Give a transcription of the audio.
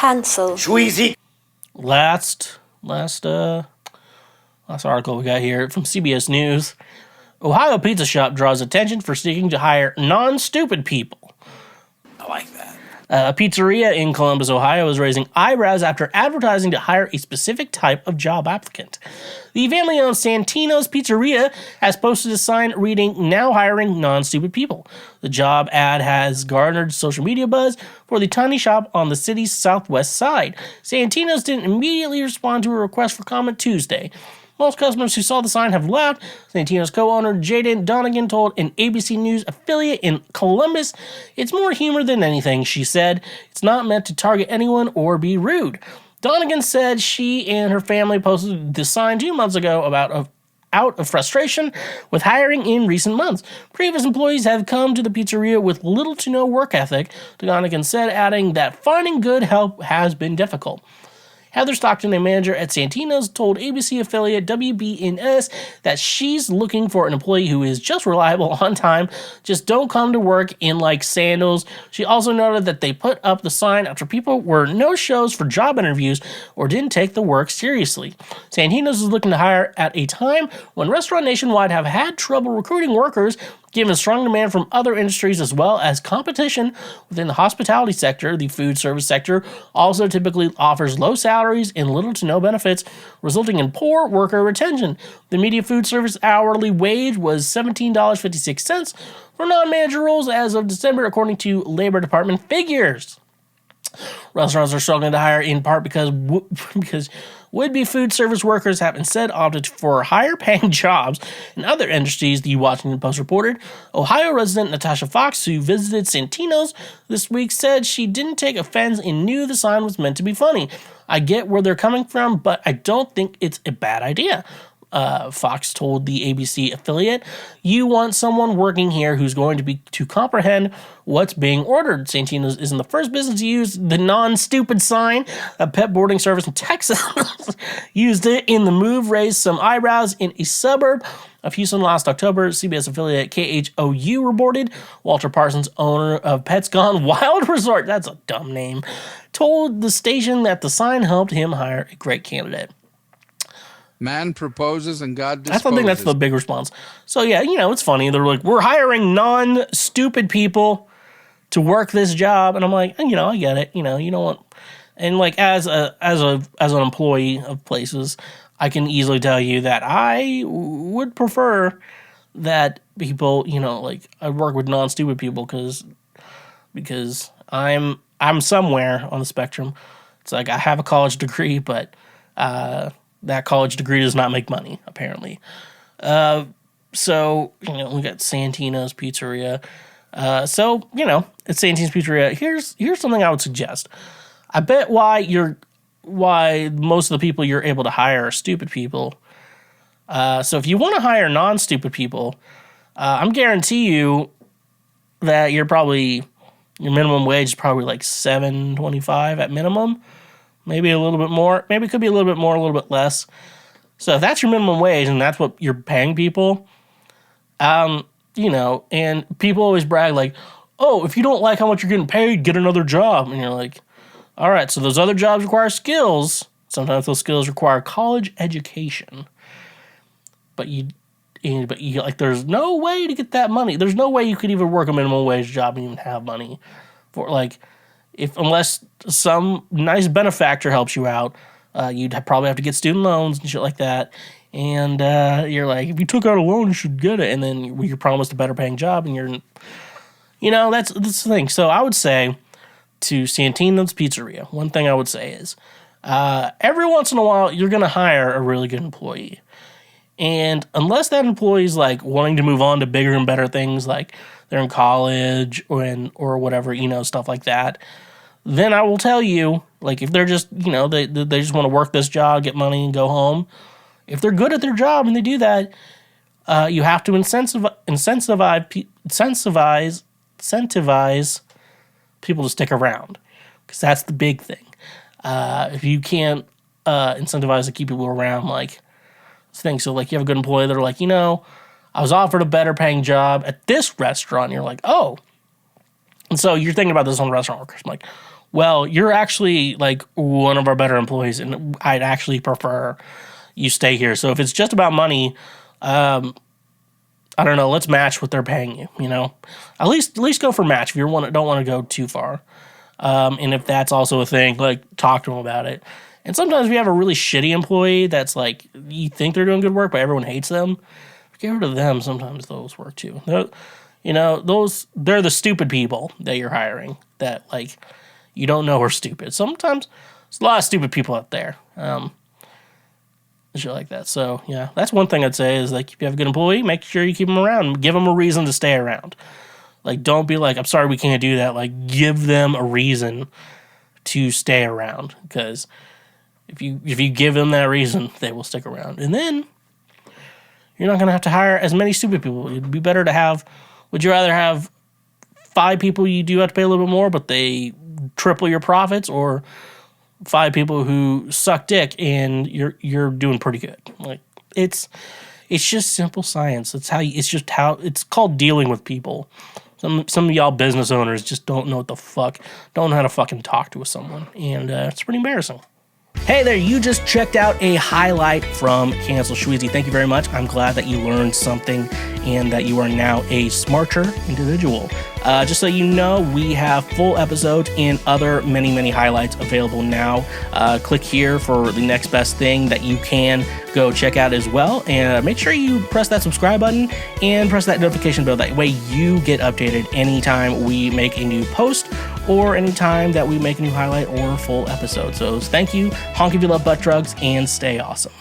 Cancel. Schweezy. Last article we got here from CBS News. Ohio pizza shop draws attention for seeking to hire non-stupid people. I like that. A pizzeria in Columbus, Ohio is raising eyebrows after advertising to hire a specific type of job applicant. The family-owned Santino's Pizzeria has posted a sign reading, "Now hiring non-stupid people." The job ad has garnered social media buzz for the tiny shop on the city's southwest side. Santino's didn't immediately respond to a request for comment Tuesday. Most customers who saw the sign have laughed. Santino's co-owner Jaden Donegan told an ABC News affiliate in Columbus, "It's more humor than anything," she said. "It's not meant to target anyone or be rude." Donegan said she and her family posted the sign 2 months ago out of frustration with hiring in recent months. Previous employees have come to the pizzeria with little to no work ethic, Donegan said, adding that finding good help has been difficult. Heather Stockton, a manager at Santino's, told ABC affiliate WBNS that she's looking for an employee who is just reliable, on time, just don't come to work in like sandals. She also noted that they put up the sign after people were no-shows for job interviews or didn't take the work seriously. Santino's is looking to hire at a time when restaurants nationwide have had trouble recruiting workers, given strong demand from other industries as well as competition within the hospitality sector. The food service sector also typically offers low salaries and little to no benefits, resulting in poor worker retention. The media food service hourly wage was $17.56 for non-manager roles as of December, according to Labor Department figures. Restaurants are struggling to hire in part because would-be food service workers have instead opted for higher-paying jobs in other industries, the Washington Post reported. Ohio resident Natasha Fox, who visited Santino's this week, said she didn't take offense and knew the sign was meant to be funny. "I get where they're coming from, but I don't think it's a bad idea," Fox told the ABC affiliate. "You want someone working here who's going to comprehend what's being ordered." Santino's isn't the first business to use the non-stupid sign. A pet boarding service in Texas used it, and the move raised some eyebrows in a suburb of Houston last October. CBS affiliate KHOU reported Walter Parsons, owner of Pets Gone Wild Resort, that's a dumb name, told the station that the sign helped him hire a great candidate. Man proposes and God disposes. I think that's the big response. So yeah, it's funny. They're like, "We're hiring non-stupid people to work this job," and I'm like, I get it. You don't want, and like as an employee of places, I can easily tell you that I would prefer that people, like I work with non-stupid people because I'm somewhere on the spectrum. It's like I have a college degree, but that college degree does not make money, apparently. So, we got Santino's Pizzeria. So, it's Santino's Pizzeria. Here's something I would suggest. I bet why most of the people you're able to hire are stupid people. So if you want to hire non-stupid people, I'm guarantee you that your minimum wage is probably like $7.25 at minimum. Maybe a little bit more. Maybe it could be a little bit more, a little bit less. So if that's your minimum wage and that's what you're paying people, and people always brag like, "Oh, if you don't like how much you're getting paid, get another job." And you're like, all right, so those other jobs require skills. Sometimes those skills require college education. But there's no way to get that money. There's no way you could even work a minimum wage job and even have money for unless some nice benefactor helps you out, you'd probably have to get student loans and shit like that. And you're like, if you took out a loan, you should get it. And then you're promised a better paying job, and that's the thing. So I would say to Santino's Pizzeria, one thing I would say is, every once in a while, you're going to hire a really good employee. And unless that employee is like wanting to move on to bigger and better things, like they're in college or whatever, stuff like that, then I will tell you, like if they're just, they just want to work this job, get money, and go home. If they're good at their job and they do that, you have to incentivize people to stick around, because that's the big thing. If you can't incentivize to keep people around, like things. So like you have a good employee, they're like, I was offered a better paying job at this restaurant. And you're like, oh. And so you're thinking about this on restaurant workers. I'm like, well, you're actually like one of our better employees, and I'd actually prefer you stay here. So if it's just about money, I don't know, let's match what they're paying you, you know? At least go for match if you don't want to go too far. And if that's also a thing, like, talk to them about it. And sometimes if you have a really shitty employee that's like, you think they're doing good work, but everyone hates them, get rid of them. Sometimes those work too. They're the stupid people that you're hiring that, like, you don't know are stupid. Sometimes there's a lot of stupid people out there. Shit like that. So, yeah, that's one thing I'd say is, like, if you have a good employee, make sure you keep them around. Give them a reason to stay around. Like, don't be like, I'm sorry, we can't do that. Like, give them a reason to stay around. Because if you give them that reason, they will stick around. And then you're not going to have to hire as many stupid people. It'd be better to have, would you rather have 5 people you do have to pay a little bit more, but they triple your profits, or 5 people who suck dick and you're doing pretty good? Like, it's just simple science. It's called dealing with people. Some of y'all business owners just don't know don't know how to fucking talk to someone, and it's pretty embarrassing. Hey there, you just checked out a highlight from Cancel Schweezy. Thank you very much. I'm glad that you learned something and that you are now a smarter individual. Just so you know, we have full episodes and other many, many highlights available now. Click here for the next best thing that you can go check out as well. And make sure you press that subscribe button and press that notification bell. That way you get updated anytime we make a new post or anytime that we make a new highlight or full episode. So thank you. Honk if you love butt drugs, and stay awesome.